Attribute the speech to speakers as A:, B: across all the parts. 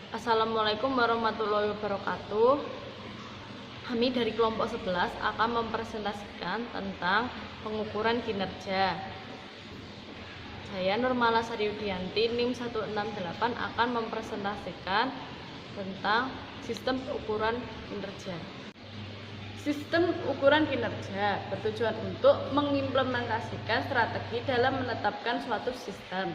A: Assalamualaikum warahmatullahi wabarakatuh. Kami dari kelompok 11 akan mempresentasikan tentang pengukuran kinerja. Saya Nurmala Sariudianti, NIM 168 akan mempresentasikan tentang sistem ukuran kinerja. Sistem ukuran kinerja bertujuan untuk mengimplementasikan strategi dalam menetapkan suatu sistem.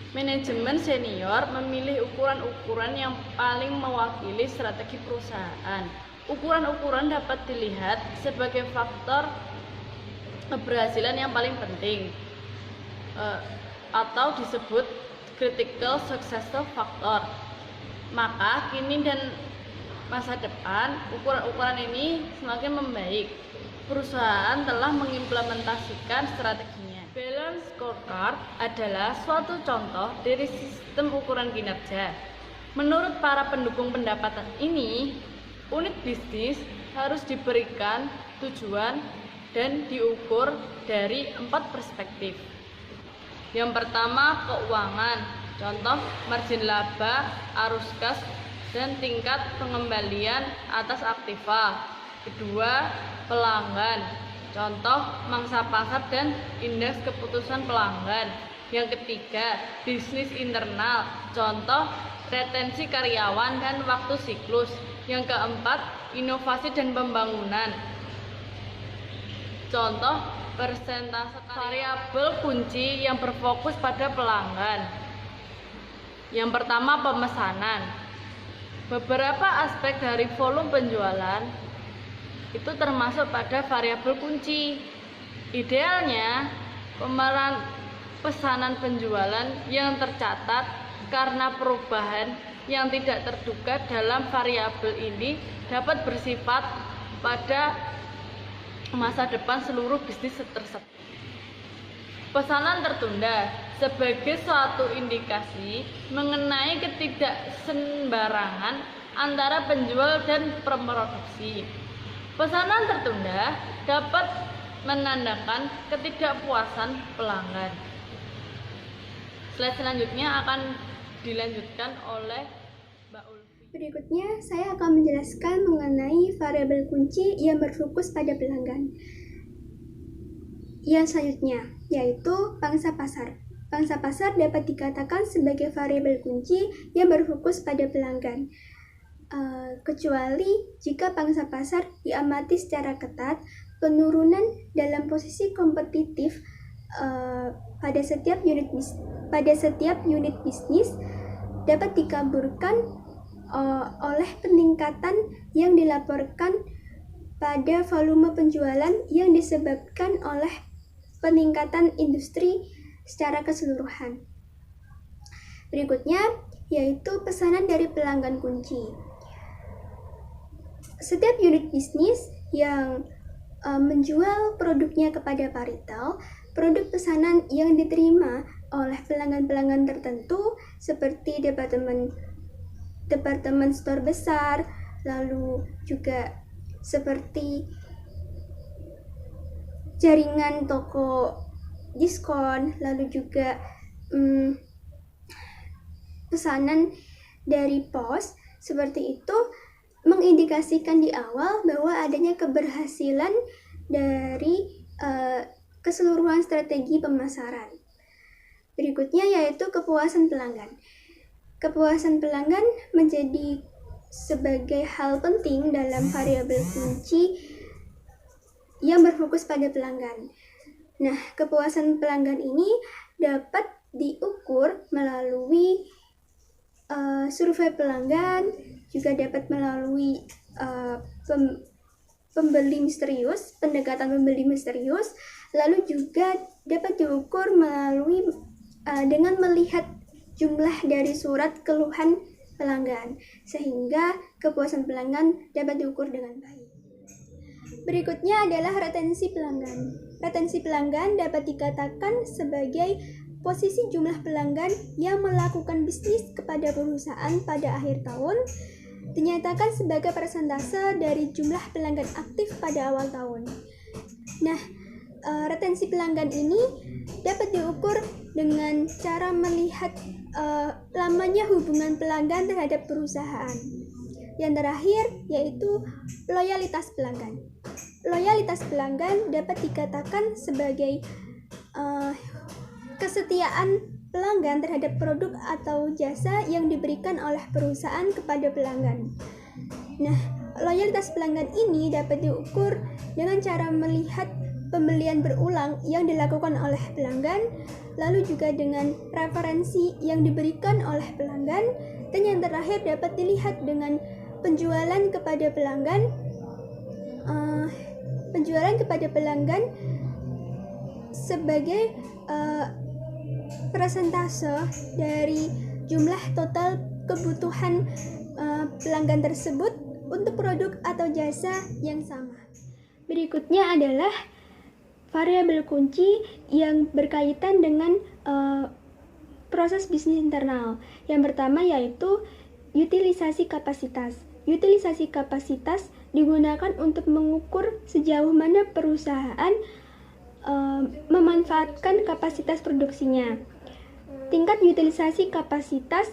A: Manajemen senior memilih ukuran-ukuran yang paling mewakili strategi perusahaan. Ukuran-ukuran dapat dilihat sebagai faktor keberhasilan yang paling penting atau disebut critical success factor. Maka kini dan masa depan ukuran-ukuran ini semakin membaik. Perusahaan telah mengimplementasikan strateginya. Balance scorecard adalah suatu contoh dari sistem ukuran kinerja. Menurut para pendukung pendapatan ini, unit bisnis harus diberikan tujuan dan diukur dari 4 perspektif. Yang pertama, keuangan, contoh margin laba, arus kas, dan tingkat pengembalian atas aktiva. Kedua, pelanggan, contoh mangsa pasar dan indeks keputusan pelanggan. Yang ketiga, bisnis internal, contoh retensi karyawan dan waktu siklus. Yang keempat, inovasi dan pembangunan, contoh persentase variabel kunci yang berfokus pada pelanggan. Yang pertama, pemesanan. Beberapa aspek dari volume penjualan itu termasuk pada variabel kunci. Idealnya, pesanan penjualan yang tercatat karena perubahan yang tidak terduga dalam variabel ini dapat bersifat pada masa depan seluruh bisnis tersebut. Pesanan tertunda sebagai suatu indikasi mengenai ketidaksembarangan antara penjual dan pemroduksi. Pesanan tertunda dapat menandakan ketidakpuasan pelanggan. Slide selanjutnya akan dilanjutkan oleh Mbak Ulfi.
B: Berikutnya, saya akan menjelaskan mengenai variabel kunci yang berfokus pada pelanggan. Yang selanjutnya, yaitu pangsa pasar. Pangsa pasar dapat dikatakan sebagai variabel kunci yang berfokus pada pelanggan. Kecuali jika pangsa pasar diamati secara ketat, penurunan dalam posisi kompetitif pada setiap unit bisnis dapat dikaburkan oleh peningkatan yang dilaporkan pada volume penjualan yang disebabkan oleh peningkatan industri secara keseluruhan. Berikutnya yaitu pesanan dari pelanggan kunci. Setiap unit bisnis yang menjual produknya kepada paritel, produk pesanan yang diterima oleh pelanggan-pelanggan tertentu seperti departemen store besar, lalu juga seperti jaringan toko diskon, lalu juga pesanan dari pos, seperti itu mengindikasikan di awal bahwa adanya keberhasilan dari keseluruhan strategi pemasaran. Berikutnya yaitu kepuasan pelanggan. Kepuasan pelanggan menjadi sebagai hal penting dalam variabel kunci yang berfokus pada pelanggan. Nah, kepuasan pelanggan ini dapat diukur melalui survei pelanggan, juga dapat melalui pendekatan pembeli misterius, lalu juga dapat diukur melalui dengan melihat jumlah dari surat keluhan pelanggan, sehingga kepuasan pelanggan dapat diukur dengan baik. Berikutnya adalah retensi pelanggan. Retensi pelanggan dapat dikatakan sebagai posisi jumlah pelanggan yang melakukan bisnis kepada perusahaan pada akhir tahun, dinyatakan sebagai persentase dari jumlah pelanggan aktif pada awal tahun. Nah, retensi pelanggan ini dapat diukur dengan cara melihat lamanya hubungan pelanggan terhadap perusahaan. Yang terakhir yaitu loyalitas pelanggan. Loyalitas pelanggan dapat dikatakan sebagai kesetiaan pelanggan terhadap produk atau jasa yang diberikan oleh perusahaan kepada pelanggan. Nah, loyalitas pelanggan ini dapat diukur dengan cara melihat pembelian berulang yang dilakukan oleh pelanggan, lalu juga dengan referensi yang diberikan oleh pelanggan, dan yang terakhir dapat dilihat dengan penjualan kepada pelanggan. Penjualan kepada pelanggan sebagai persentase dari jumlah total kebutuhan pelanggan tersebut untuk produk atau jasa yang sama. Berikutnya adalah variabel kunci yang berkaitan dengan proses bisnis internal. Yang pertama yaitu utilisasi kapasitas. Utilisasi kapasitas digunakan untuk mengukur sejauh mana perusahaan memanfaatkan kapasitas produksinya. Tingkat utilisasi kapasitas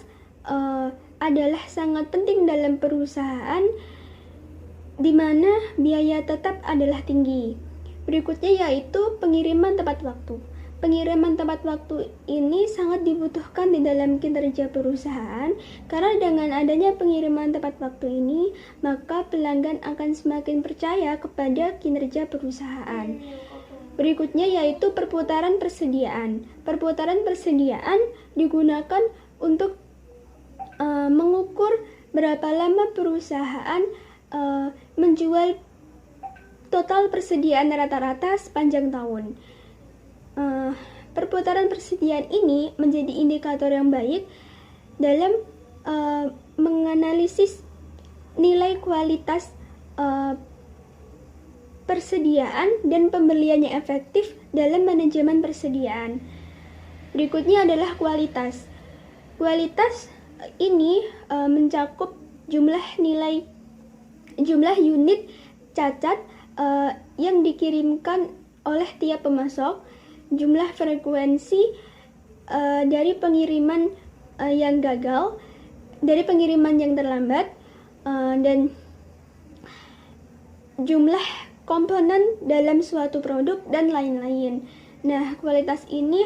B: adalah sangat penting dalam perusahaan di mana biaya tetap adalah tinggi. Berikutnya yaitu pengiriman tepat waktu. Pengiriman tepat waktu ini sangat dibutuhkan di dalam kinerja perusahaan karena dengan adanya pengiriman tepat waktu ini, maka pelanggan akan semakin percaya kepada kinerja perusahaan. Berikutnya yaitu perputaran persediaan. Perputaran persediaan digunakan untuk mengukur berapa lama perusahaan menjual total persediaan rata-rata sepanjang tahun. Perputaran persediaan ini menjadi indikator yang baik dalam menganalisis nilai kualitas persediaan dan pembelian yang efektif dalam manajemen persediaan. Berikutnya adalah kualitas. Kualitas ini mencakup jumlah unit cacat yang dikirimkan oleh tiap pemasok, jumlah frekuensi dari pengiriman yang gagal, dari pengiriman yang terlambat, dan jumlah komponen dalam suatu produk dan lain-lain. Nah, kualitas ini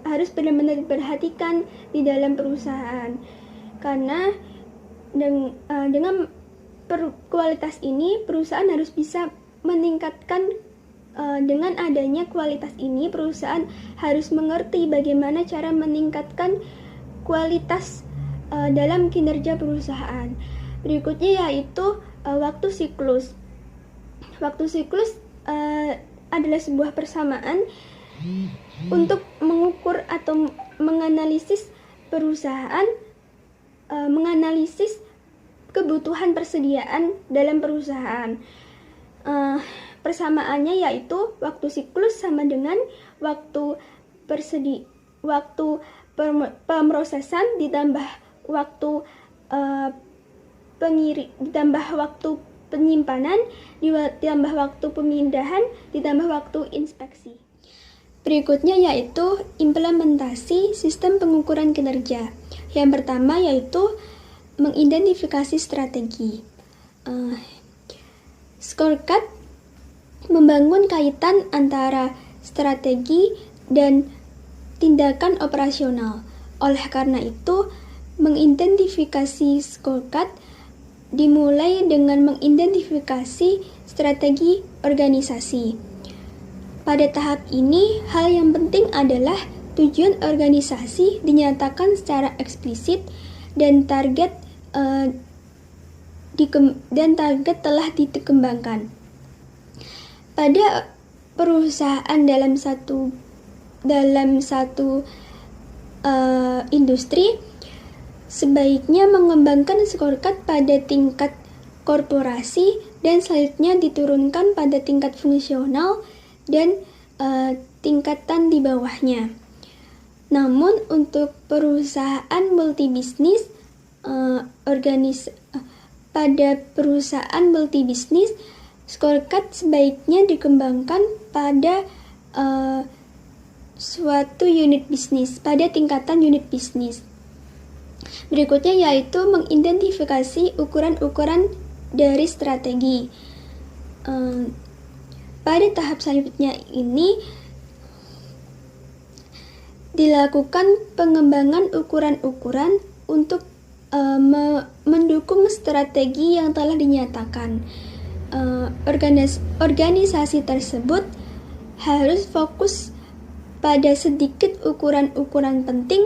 B: harus benar-benar diperhatikan di dalam perusahaan karena dengan kualitas ini perusahaan harus bisa meningkatkan. Dengan adanya kualitas ini, perusahaan harus mengerti bagaimana cara meningkatkan kualitas dalam kinerja perusahaan. Berikutnya yaitu waktu siklus. Waktu siklus adalah sebuah persamaan untuk mengukur atau menganalisis perusahaan, menganalisis kebutuhan persediaan dalam perusahaan. Persamaannya yaitu waktu siklus sama dengan waktu pemrosesan ditambah waktu ditambah waktu penyimpanan ditambah waktu pemindahan ditambah waktu inspeksi. Berikutnya yaitu implementasi sistem pengukuran kinerja. Yang pertama yaitu mengidentifikasi strategi. Scorecard membangun kaitan antara strategi dan tindakan operasional. Oleh karena itu, mengidentifikasi scorecard dimulai dengan mengidentifikasi strategi organisasi. Pada tahap ini, hal yang penting adalah tujuan organisasi dinyatakan secara eksplisit dan target telah dikembangkan. Pada perusahaan dalam satu industri, sebaiknya mengembangkan scorecard pada tingkat korporasi dan selanjutnya diturunkan pada tingkat fungsional dan tingkatan di bawahnya. Namun untuk perusahaan multibisnis, pada perusahaan multibisnis, scorecard sebaiknya dikembangkan pada suatu unit bisnis, pada tingkatan unit bisnis. Berikutnya yaitu mengidentifikasi ukuran-ukuran dari strategi. Pada tahap selanjutnya ini dilakukan pengembangan ukuran-ukuran untuk mendukung strategi yang telah dinyatakan. Organisasi tersebut harus fokus pada sedikit ukuran-ukuran penting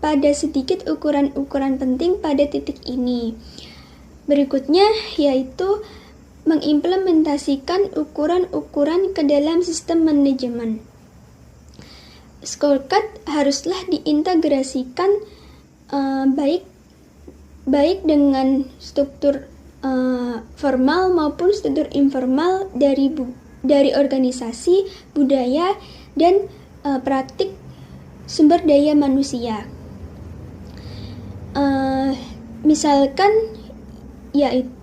B: pada sedikit ukuran-ukuran penting pada titik ini. Berikutnya yaitu mengimplementasikan ukuran-ukuran ke dalam sistem manajemen. Scorecard haruslah diintegrasikan baik dengan struktur formal maupun struktur informal dari organisasi, budaya, dan praktik sumber daya manusia.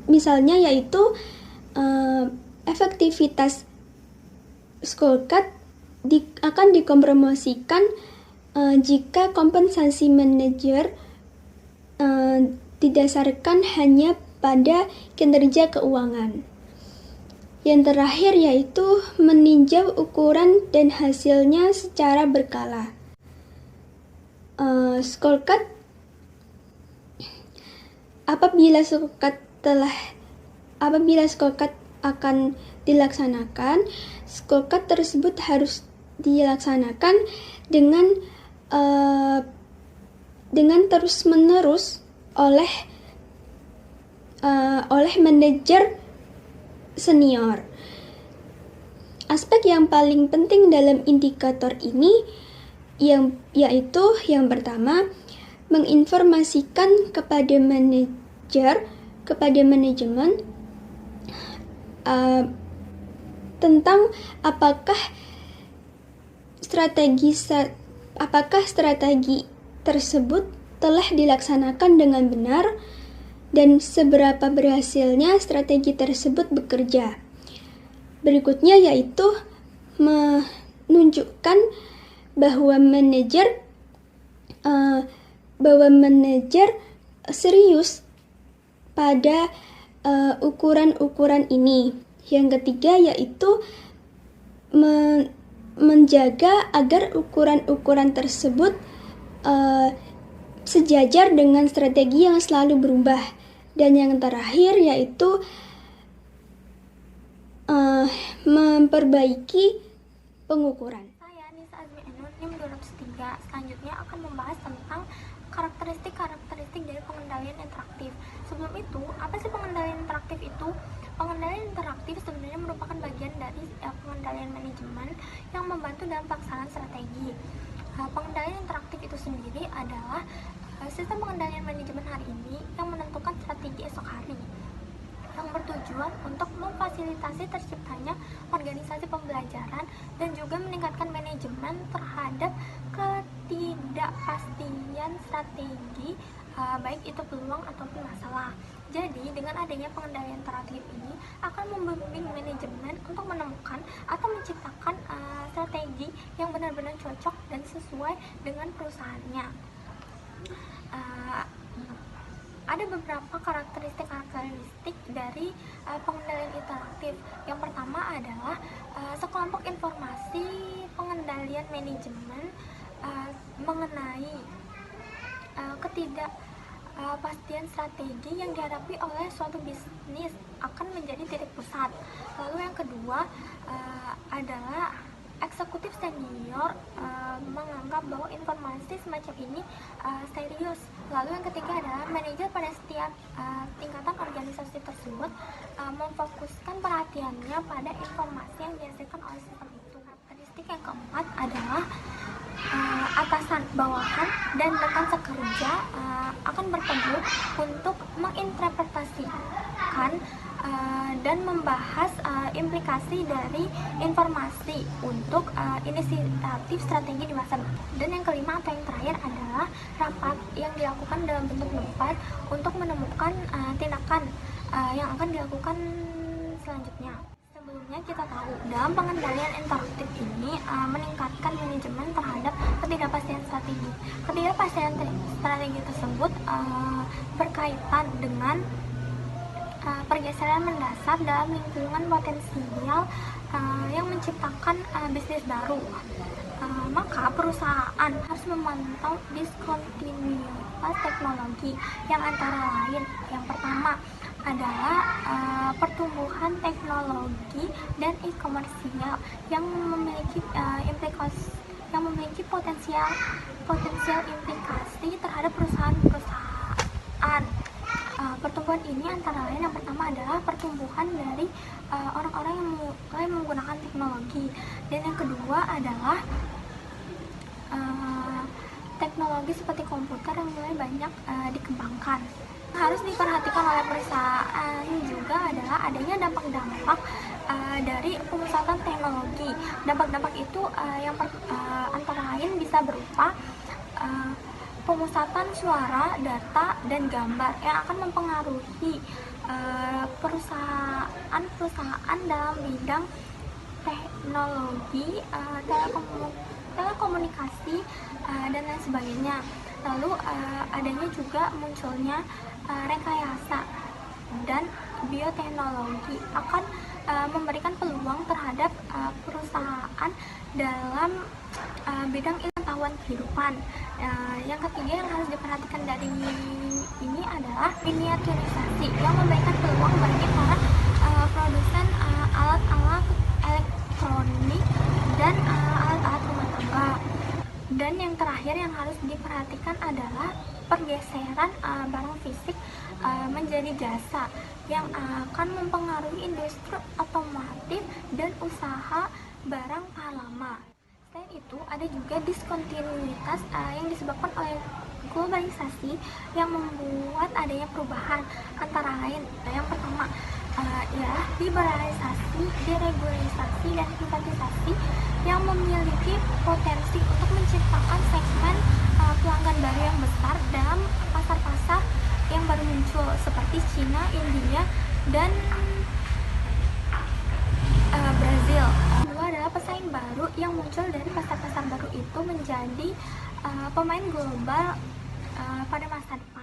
B: Misalnya yaitu efektivitas scorecard akan dikompromosikan jika kompensasi manajer didasarkan hanya pada kinerja keuangan. Yang terakhir yaitu meninjau ukuran dan hasilnya secara berkala. Scorecard apabila scorecard akan dilaksanakan, scorecard tersebut harus dilaksanakan dengan terus-menerus oleh manajer senior. Aspek yang paling penting dalam indikator ini yaitu yang pertama, menginformasikan kepada manajemen tentang apakah strategi tersebut telah dilaksanakan dengan benar dan seberapa berhasilnya strategi tersebut bekerja. Berikutnya yaitu menunjukkan bahwa manajer serius pada ukuran-ukuran ini. Yang ketiga yaitu menjaga agar ukuran-ukuran tersebut sejajar dengan strategi yang selalu berubah. Dan yang terakhir yaitu memperbaiki pengukuran.
C: Saya Nisa Azmi Ainun, NIM 203. Selanjutnya akan membahas tentang karakteristik dari pengendalian interaktif. Sebelum itu, apa sih pengendalian interaktif itu? Pengendalian interaktif sebenarnya merupakan bagian dari pengendalian manajemen yang membantu dalam pelaksanaan strategi. Pengendalian interaktif itu sendiri adalah sistem pengendalian manajemen hari ini yang menentukan strategi esok hari, yang bertujuan untuk memfasilitasi terciptanya organisasi pembelajaran dan juga meningkatkan manajemen terhadap ketidakpastian strategi, baik itu peluang ataupun masalah. Jadi dengan adanya pengendalian interaktif ini akan membimbing manajemen untuk menemukan atau menciptakan strategi yang benar-benar cocok dan sesuai dengan perusahaannya. Ada beberapa karakteristik dari pengendalian interaktif. Yang pertama adalah sekelompok informasi pengendalian manajemen mengenai ketidakpastian strategi yang dihadapi oleh suatu bisnis akan menjadi titik pusat. Lalu yang kedua adalah eksekutif senior menganggap bahwa informasi semacam ini serius. Lalu yang ketiga adalah manajer pada setiap tingkatan organisasi tersebut memfokuskan perhatiannya pada informasi yang dihasilkan oleh sistem itu. Karakteristik yang keempat adalah atasan, bawahan, dan rekan sekerja akan bertemu untuk menginterpretasikan dan membahas implikasi dari informasi untuk inisiatif strategi di masa depan. Dan yang kelima atau yang terakhir adalah rapat yang dilakukan dalam bentuk tempat untuk menemukan tindakan yang akan dilakukan selanjutnya. Sebelum Selanjutnya kita tahu dalam pengendalian interaktif ini meningkatkan manajemen terhadap ketidakpastian strategi. Ketidakpastian strategi tersebut berkaitan dengan pergeseran mendasar dalam lingkungan potensial yang menciptakan bisnis baru. Maka perusahaan harus memantau diskontinuitas teknologi yang antara lain yang pertama adalah pertumbuhan teknologi dan e-komersial yang memiliki potensial implikasi terhadap perusahaan. Pertumbuhan ini antara lain yang pertama adalah pertumbuhan dari orang-orang yang mulai menggunakan teknologi, dan yang kedua adalah teknologi seperti komputer yang mulai banyak dikembangkan. Harus diperhatikan oleh perusahaan juga adalah adanya dampak-dampak dari pemusatan teknologi. Dampak-dampak itu antara lain bisa berupa pemusatan suara, data, dan gambar yang akan mempengaruhi perusahaan dalam bidang teknologi, telekomunikasi, dan lain sebagainya. Lalu adanya juga munculnya rekayasa dan bioteknologi akan memberikan peluang terhadap perusahaan dalam bidang pengetahuan kehidupan. Yang ketiga yang harus diperhatikan dari ini adalah miniaturisasi yang memberikan peluang bagi para produsen alat-alat elektronik dan alat-alat rumah tangga. Dan yang terakhir yang harus diperhatikan adalah pergeseran barang fisik menjadi jasa yang akan mempengaruhi industri otomotif dan usaha barang tahan lama. Selain itu, ada juga diskontinuitas yang disebabkan oleh globalisasi yang membuat adanya perubahan antara lain. Yang pertama ialah liberalisasi, deregulasi, dan privatisasi yang memiliki potensi untuk menciptakan segmen pelanggan baru yang besar dalam pasar-pasar yang baru muncul seperti Cina, India, dan Brazil. Kedua adalah pesaing baru yang muncul dari pasar-pasar baru itu menjadi pemain global pada masa depan.